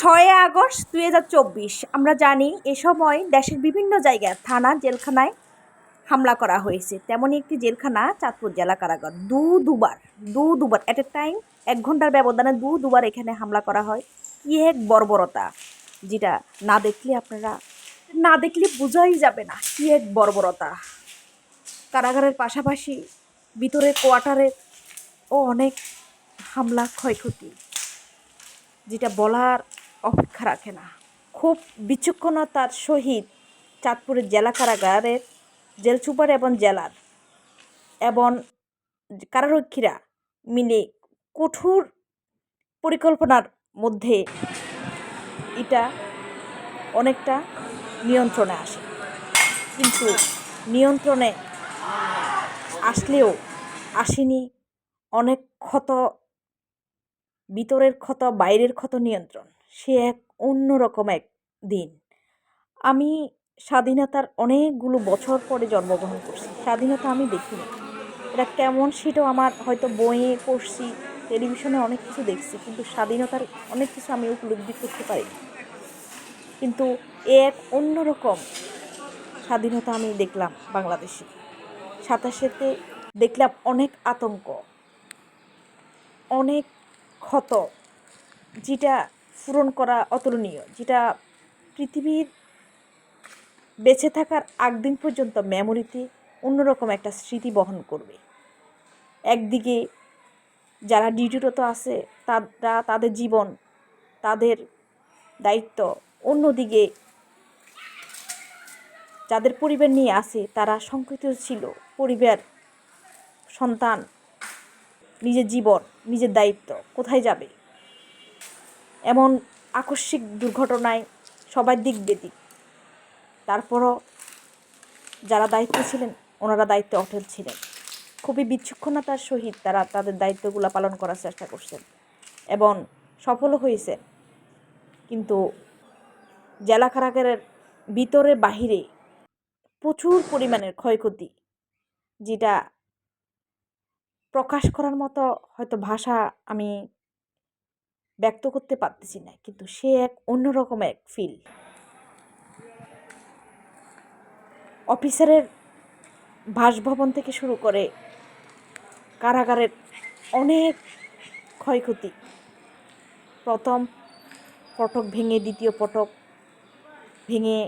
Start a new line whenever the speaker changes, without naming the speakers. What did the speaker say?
6 August 2024 আমরা জানি এ সময় দেশের বিভিন্ন জায়গায় থানা জেলখানায় হামলা করা হয়েছে। তেমনই একটি জেলখানা চাঁদপুর জেলা কারাগার। দুবার এট এ টাইম 1 ঘন্টার ব্যবধানে দুবার এখানে হামলা করা হয়। কি এক বর্বরতা, যেটা না দেখলে বোঝাই যাবে না কি এক বর্বরতা। কারাগারের পাশাপাশি ভিতরে কোয়ার্টারে অনেক হামলা ক্ষয়ক্ষতি, যেটা বলার অপেক্ষা রাখে না। খুব বিচক্ষণতার সহিত চাঁদপুরের জেলা কারাগারের জেল সুপার এবং কারারক্ষীরা মিলে কঠোর পরিকল্পনার মধ্যে এটা অনেকটা নিয়ন্ত্রণে আসে। কিন্তু নিয়ন্ত্রণে আসলেও আসেনি অনেক ক্ষত, ভিতরের ক্ষত বাইরের ক্ষত নিয়ন্ত্রণ। সে এক অন্যরকম এক দিন। আমি স্বাধীনতার অনেকগুলো বছর পরে জন্মগ্রহণ করছি। স্বাধীনতা আমি দেখিনি, এটা কেমন সেটাও আমার হয়তো বইয়ে পড়ছি, টেলিভিশনে অনেক কিছু দেখছি, কিন্তু স্বাধীনতার অনেক কিছু আমি উপলব্ধি করতে পারিনি। কিন্তু এক অন্যরকম স্বাধীনতা আমি দেখলাম বাংলাদেশে। সাথে সাথে দেখলাম অনেক আতঙ্ক, অনেক ক্ষত, যেটা পূরণ করা অতুলনীয়, যেটা পৃথিবীর বেঁচে থাকার দিন পর্যন্ত মেমোরিতে অন্যরকম একটা স্মৃতি বহন করবে। একদিকে যারা ডিউটিরত আছে তারা তাদের জীবন, তাদের দায়িত্ব, অন্যদিকে যাদের পরিবার নিয়ে আছে তারা শঙ্কিত ছিল। পরিবার, সন্তান, নিজের জীবন, নিজের দায়িত্ব কোথায় যাবে। এমন আকস্মিক দুর্ঘটনায় সবার দিক বেদিক। তারপরও যারা দায়িত্বে ছিলেন ওনারা দায়িত্বে অটল ছিলেন। খুবই বিচক্ষণতার সহিত তারা তাদের দায়িত্বগুলো পালন করার চেষ্টা করছেন এবং সফলও হয়েছেন। কিন্তু জেলা কারাগারের ভিতরে বাহিরে প্রচুর পরিমাণের ক্ষয়ক্ষতি, যেটা প্রকাশ করার মতো হয়তো ভাষা আমি ব্যক্ত করতে পারতেছি না। কিন্তু সে এক অন্যরকম এক ফিল। অফিসারের বাসভবন থেকে শুরু করে কারাগারের অনেক ক্ষয়ক্ষতি। প্রথম ফটক ভেঙে দ্বিতীয় ফটক ভেঙে